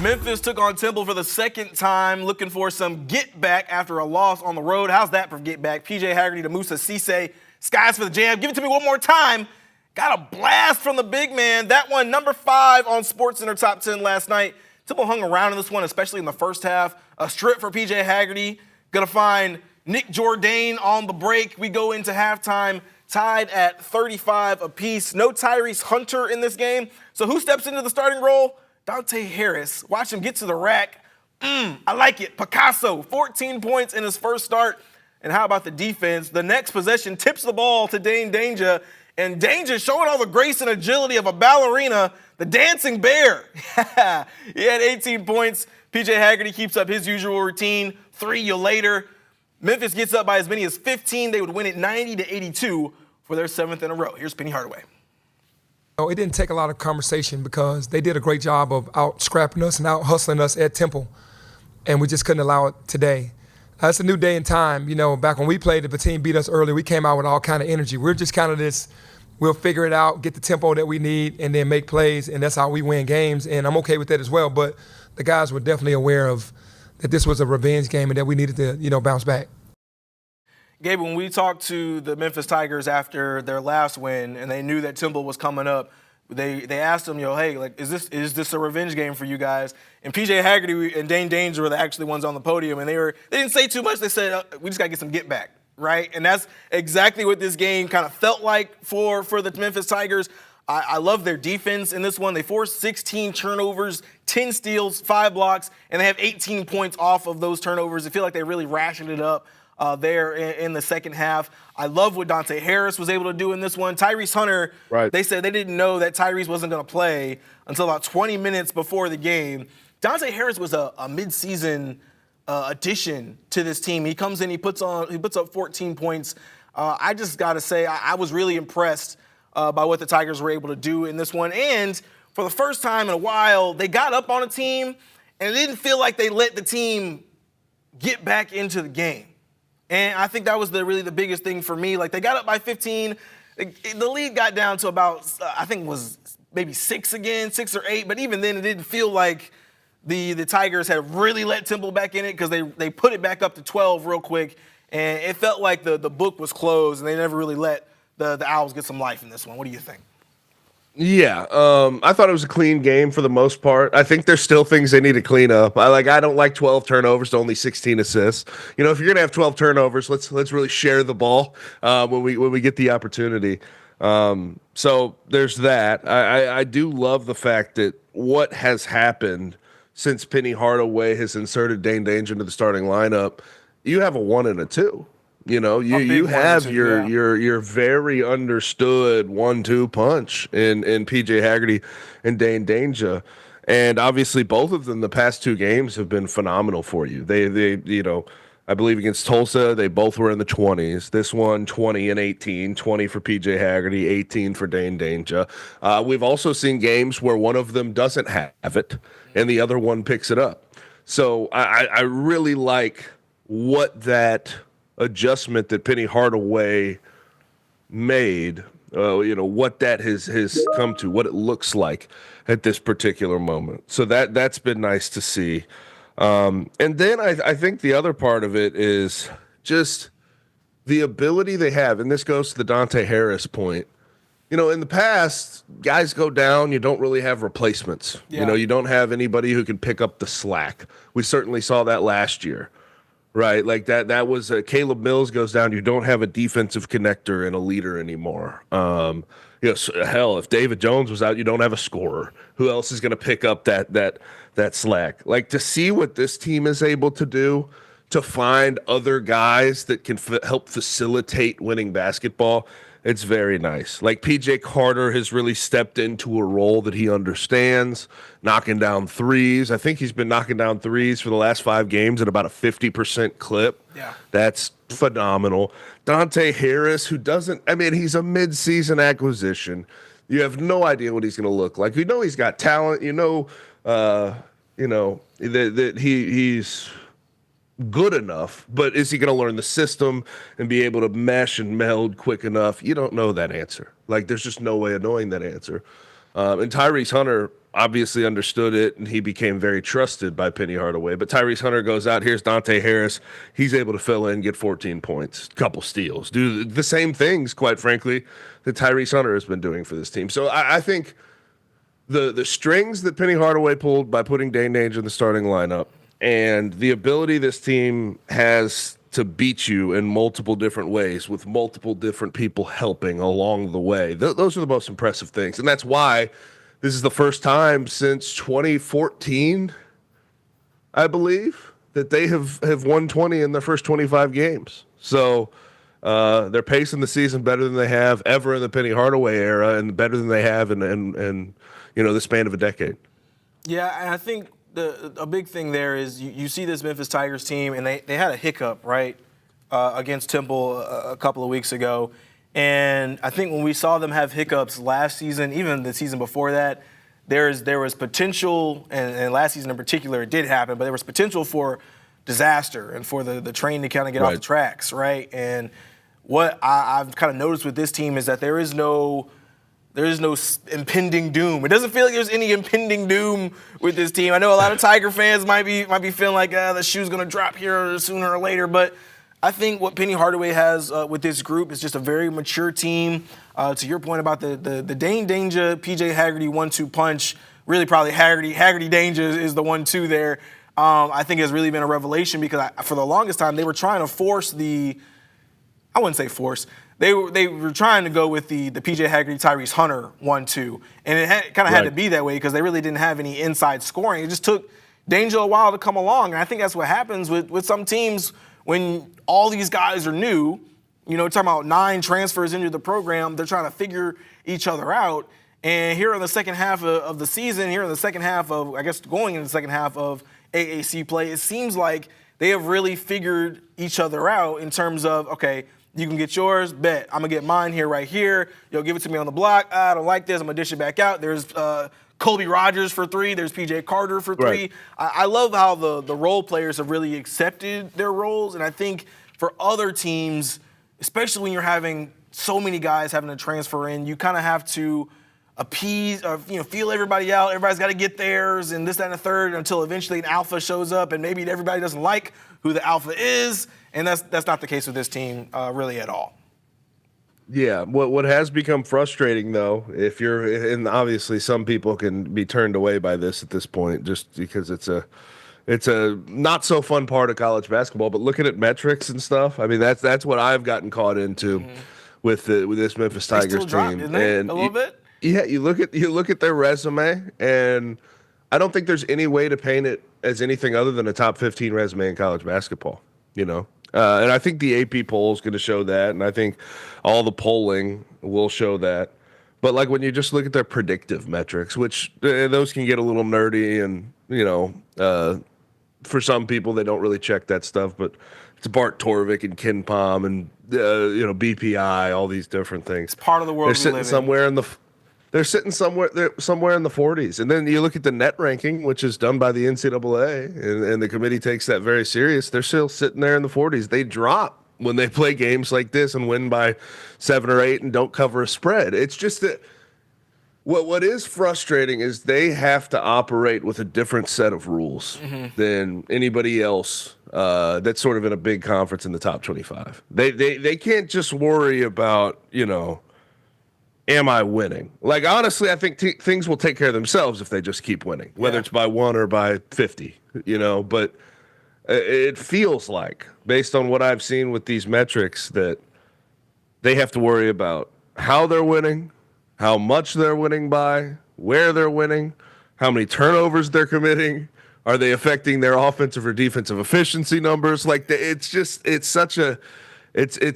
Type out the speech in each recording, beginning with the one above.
Memphis took on Temple for the second time, looking for some get back after a loss on the road. How's that for get back? PJ Haggerty to Musa Cisse. Skies for the jam. Give it to me one more time. Got a blast from the big man. That one, number 5 on SportsCenter Top 10 last night. Temple hung around in this one, especially in the first half. A strip for PJ Haggerty. Gonna find Nick Jourdain on the break. We go into halftime tied at 35 apiece. No Tyrese Hunter in this game. So who steps into the starting role? Dante Harris. Watch him get to the rack. I like it. Picasso, 14 points in his first start. And how about the defense? The next possession tips the ball to Dane Danger. And Danger showing all the grace and agility of a ballerina, the dancing bear. He had 18 points. PJ Haggerty keeps up his usual routine. 3 years later. Memphis gets up by as many as 15. They would win it 90-82 for their 7th in a row. Here's Penny Hardaway. No, it didn't take a lot of conversation because they did a great job of out scrapping us and out hustling us at Temple, and we just couldn't allow it today. It's a new day and time. You know, back when we played, if the team beat us early, we came out with all kind of energy. We're just kind of this, we'll figure it out, get the tempo that we need, and then make plays, and that's how we win games, and I'm okay with that as well. But the guys were definitely aware of that this was a revenge game and that we needed to, bounce back. Gabe, when we talked to the Memphis Tigers after their last win and they knew that Temple was coming up, they asked them, hey, like, is this a revenge game for you guys? And PJ Haggerty and Dane Danger were the actually ones on the podium, and they didn't say too much. They said, we just got to get some get back, right? And that's exactly what this game kind of felt like for the Memphis Tigers. I love their defense in this one. They forced 16 turnovers, 10 steals, 5 blocks, and they have 18 points off of those turnovers. I feel like they really rationed it up there in the second half. I love what Dante Harris was able to do in this one. Tyrese Hunter, right. They said they didn't know that Tyrese wasn't going to play until about 20 minutes before the game. Dante Harris was a midseason addition to this team. He comes in, he puts up 14 points. I just got to say, I was really impressed by what the Tigers were able to do in this one. And for the first time in a while, they got up on a team, and it didn't feel like they let the team get back into the game. And I think that was really the biggest thing for me. Like, they got up by 15. The lead got down to about, I think it was maybe 6 or 8. But even then, it didn't feel like the Tigers had really let Temple back in it because they put it back up to 12 real quick. And it felt like the book was closed, and they never really let the Owls get some life in this one. What do you think? Yeah, I thought it was a clean game for the most part. I think there's still things they need to clean up. I don't like 12 turnovers to only 16 assists. If you're gonna have 12 turnovers, let's really share the ball when we get the opportunity. So there's that. I do love the fact that what has happened since Penny Hardaway has inserted Dane Danger into the starting lineup, you have a 1 and a 2. You have your very understood 1-2 punch in PJ Haggerty and Dane Danger. And obviously both of them the past 2 games have been phenomenal for you. They I believe against Tulsa, they both were in the 20s. This one, 20 and 18, 20 for PJ Haggerty, 18 for Dane Danger. We've also seen games where one of them doesn't have it and the other one picks it up. So I really like what that adjustment that Penny Hardaway made, what that has come to, what it looks like at this particular moment. So that's been nice to see. And then I think the other part of it is just the ability they have, and this goes to the Dante Harris point. In the past, guys go down, you don't really have replacements. Yeah. You don't have anybody who can pick up the slack. We certainly saw that last year. Right, like that was Caleb Mills goes down. You don't have a defensive connector and a leader anymore. Hell, if David Jones was out, you don't have a scorer. Who else is going to pick up that slack? Like, to see what this team is able to do, to find other guys that can help facilitate winning basketball, it's very nice. Like, PJ Carter has really stepped into a role that he understands, knocking down threes. I think he's been knocking down threes for the last 5 games at about a 50% clip. Yeah. That's phenomenal. Dante Harris, he's a mid-season acquisition. You have no idea what he's going to look like. He's got talent. That he's good enough, but is he going to learn the system and be able to mesh and meld quick enough? You don't know that answer. Like, there's just no way of knowing that answer. And Tyrese Hunter, obviously understood it, and he became very trusted by Penny Hardaway. But Tyrese Hunter goes out. Here's Dante Harris. He's able to fill in, get 14 points, couple steals, do the same things, quite frankly, that Tyrese Hunter has been doing for this team. So I think the strings that Penny Hardaway pulled by putting Dane Danger in the starting lineup and the ability this team has to beat you in multiple different ways with multiple different people helping along the way. Those are the most impressive things. And that's why this is the first time since 2014, I believe, that they have won 20 in their first 25 games. So they're pacing the season better than they have ever in the Penny Hardaway era and better than they have in the span of a decade. Yeah, and I think a big thing there is you see this Memphis Tigers team, and they had a hiccup, right, against Temple a couple of weeks ago. And I think when we saw them have hiccups last season, even the season before that, there was potential, and last season in particular it did happen, but there was potential for disaster and for the train to kind of get off the tracks, right? And what I've kind of noticed with this team is that there is no impending doom. It doesn't feel like there's any impending doom with this team. I know a lot of Tiger fans might be feeling like the shoe's going to drop here sooner or later, but I think what Penny Hardaway has with this group is just a very mature team. To your point about the Dane Danger, PJ Haggerty 1-2 punch, really probably Haggerty Danger is the 1-2 there. I think has really been a revelation because for the longest time they were trying to force I wouldn't say force. They were trying to go with the PJ Haggerty, Tyrese Hunter 1-2, and it kind of had to be that way because they really didn't have any inside scoring. It just took Danger a while to come along, and I think that's what happens with some teams when all these guys are new. You know, talking about 9 transfers into the program, they're trying to figure each other out. And here in the second half of the season, here in the second half of, I guess, going into the second half of AAC play, it seems like they have really figured each other out in terms of, okay, you can get yours, bet. I'm going to get mine here, right here. You'll give it to me on the block. I don't like this. I'm going to dish it back out. There's Colby Rogers for 3. There's PJ Carter for 3. Right. I love how the role players have really accepted their roles. And I think for other teams, especially when you're having so many guys having to transfer in, you kind of have to appease or feel everybody out. Everybody's got to get theirs and this, that, and the third until eventually an alpha shows up and maybe everybody doesn't like who the alpha is. And that's not the case with this team really at all. Yeah, what has become frustrating though, and obviously some people can be turned away by this at this point, just because it's a not so fun part of college basketball. But looking at metrics and stuff, I mean that's what I've gotten caught into with this Memphis Tigers team, isn't it? A little bit. Yeah, you look at their resume, and I don't think there's any way to paint it as anything other than a top 15 resume in college basketball. And I think the AP poll is going to show that, and I think all the polling will show that. But like when you just look at their predictive metrics, which those can get a little nerdy, and for some people they don't really check that stuff. But it's Bart Torvik and Ken Palm and BPI, all these different things. It's part of the world They're sitting somewhere in the. They're sitting somewhere in the 40s. And then you look at the net ranking, which is done by the NCAA, and the committee takes that very serious. They're still sitting there in the 40s. They drop when they play games like this and win by 7 or 8 and don't cover a spread. It's just that what is frustrating is they have to operate with a different set of rules than anybody else that's sort of in a big conference in the top 25. They can't just worry about, am I winning? Like, honestly, I think things will take care of themselves if they just keep winning, whether it's by 1 or by 50, But it feels like, based on what I've seen with these metrics, that they have to worry about how they're winning, how much they're winning by, where they're winning, how many turnovers they're committing. Are they affecting their offensive or defensive efficiency numbers? Like, it's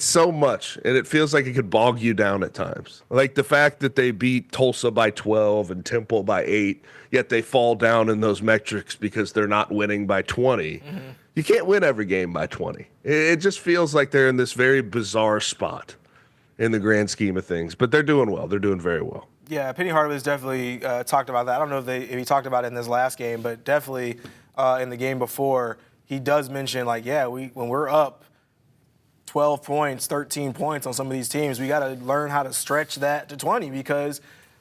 so much, and it feels like it could bog you down at times. Like the fact that they beat Tulsa by 12 and Temple by 8, yet they fall down in those metrics because they're not winning by 20. You can't win every game by 20. It just feels like they're in this very bizarre spot in the grand scheme of things. But they're doing well. They're doing very well. Yeah, Penny Hardaway's definitely talked about that. I don't know if he talked about it in this last game, but definitely in the game before, he does mention, when we're up 12 points, 13 points on some of these teams, we got to learn how to stretch that to 20 because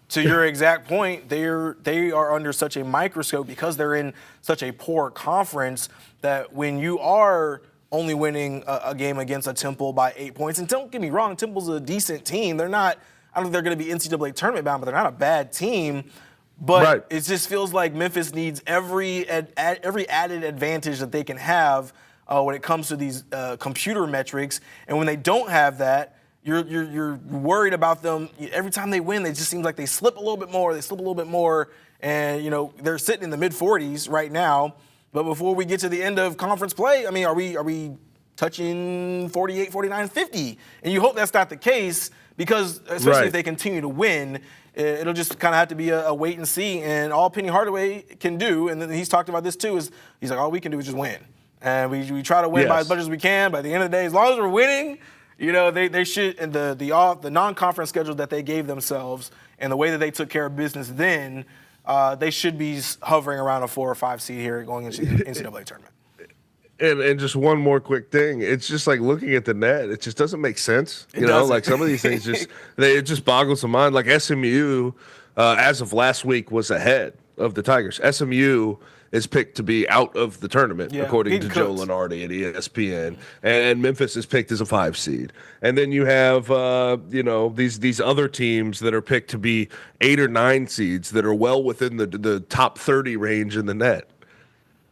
to your exact point, they are under such a microscope because they're in such a poor conference that when you are only winning a game against a Temple by 8 points, and don't get me wrong, Temple's a decent team. They're not, I don't think they're going to be NCAA tournament bound, but they're not a bad team. But it just feels like Memphis needs every added advantage that they can have when it comes to these computer metrics. And when they don't have that, you're worried about them. Every time they win, it just seems like they slip a little bit more. And, you know, they're sitting in the mid-40s right now. But before we get to the end of conference play, I mean, are we touching 48, 49, 50? And you hope that's not the case because, especially if they continue to win, it'll just kind of have to be a wait and see. And all Penny Hardaway can do, and then he's talked about this too, is he's like, all we can do is just win. And we try to win by as much as we can. By the end of the day, as long as we're winning, you know, they should, and the non-conference schedule that they gave themselves and the way that they took care of business then, they should be hovering around a 4 or 5 seed here going into the NCAA tournament. And just one more quick thing. It's just like looking at the net, it just doesn't make sense. You know, like some of these things it just boggles the mind. Like SMU, as of last week, was ahead of the Tigers. SMU is picked to be out of the tournament, according to Joe Lenardi at ESPN. And Memphis is picked as a 5 seed. And then you have, you know, these other teams that are picked to be 8 or 9 seeds that are well within the top 30 range in the net.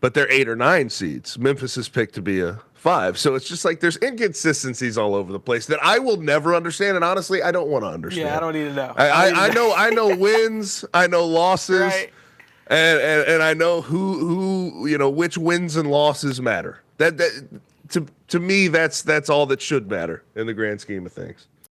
But they're 8 or 9 seeds. Memphis is picked to be a 5. So it's just like there's inconsistencies all over the place that I will never understand. And honestly, I don't want to understand. Yeah, I don't need to know. I know wins. I know losses. Right. And I know who you know which wins and losses matter. That to me that's all that should matter in the grand scheme of things.